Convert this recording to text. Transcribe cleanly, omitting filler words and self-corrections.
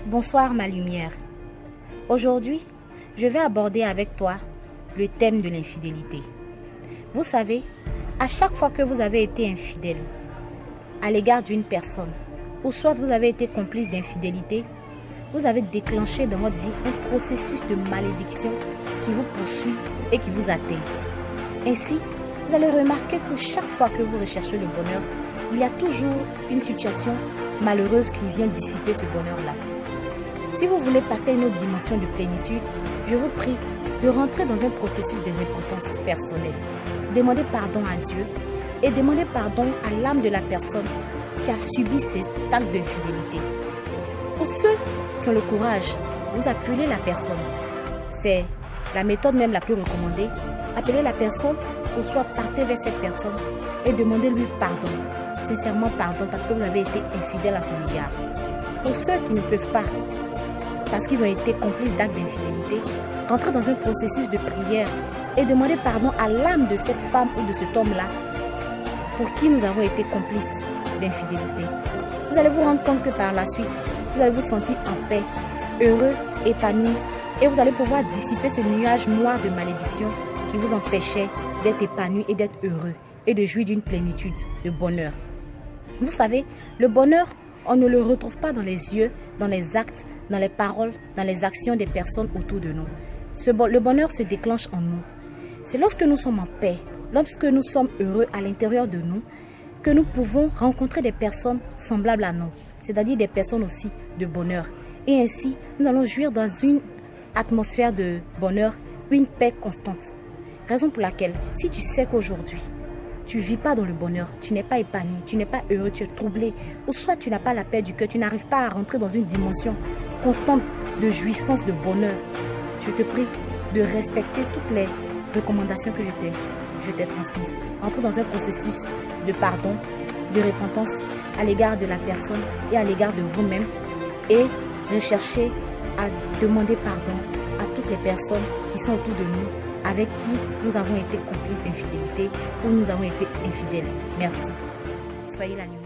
Bonsoir ma lumière. Aujourd'hui, je vais aborder avec toi le thème de l'infidélité. Vous savez, à chaque fois que vous avez été infidèle à l'égard d'une personne, ou soit vous avez été complice d'infidélité, vous avez déclenché dans votre vie un processus de malédiction qui vous poursuit et qui vous atteint. Ainsi, vous allez remarquer que chaque fois que vous recherchez le bonheur, il y a toujours une situation malheureuse qui vient dissiper ce bonheur-là. Si vous voulez passer à une autre dimension de plénitude, je vous prie de rentrer dans un processus de repentance personnelle. Demandez pardon à Dieu et demandez pardon à l'âme de la personne qui a subi cet acte d'infidélité. Pour ceux qui ont le courage, vous appelez la personne. C'est la méthode même la plus recommandée. Appelez la personne ou soit partez vers cette personne et demandez-lui pardon. Sincèrement pardon parce que vous avez été infidèle à son égard. Pour ceux qui ne peuvent pas, parce qu'ils ont été complices d'actes d'infidélité, rentrez dans un processus de prière et demandez pardon à l'âme de cette femme ou de cet homme-là pour qui nous avons été complices d'infidélité. Vous allez vous rendre compte que par la suite, vous allez vous sentir en paix, heureux, épanoui et vous allez pouvoir dissiper ce nuage noir de malédiction qui vous empêchait d'être épanoui et d'être heureux et de jouir d'une plénitude de bonheur. Vous savez, le bonheur, on ne le retrouve pas dans les yeux, dans les actes, dans les paroles, dans les actions des personnes autour de nous. Le bonheur se déclenche en nous. C'est lorsque nous sommes en paix, lorsque nous sommes heureux à l'intérieur de nous, que nous pouvons rencontrer des personnes semblables à nous, c'est-à-dire des personnes aussi de bonheur. Et ainsi, nous allons jouir dans une atmosphère de bonheur, une paix constante. Raison pour laquelle, si tu sais qu'aujourd'hui, tu ne vis pas dans le bonheur, tu n'es pas épanoui, tu n'es pas heureux, tu es troublé, ou soit tu n'as pas la paix du cœur, tu n'arrives pas à rentrer dans une dimension constante de jouissance, de bonheur, je te prie de respecter toutes les recommandations que je t'ai transmises. Entre dans un processus de pardon, de repentance à l'égard de la personne et à l'égard de vous-même et recherchez à demander pardon à toutes les personnes qui sont autour de nous, avec qui nous avons été complices d'infidélité ou nous avons été infidèles. Merci. Soyez la lumière.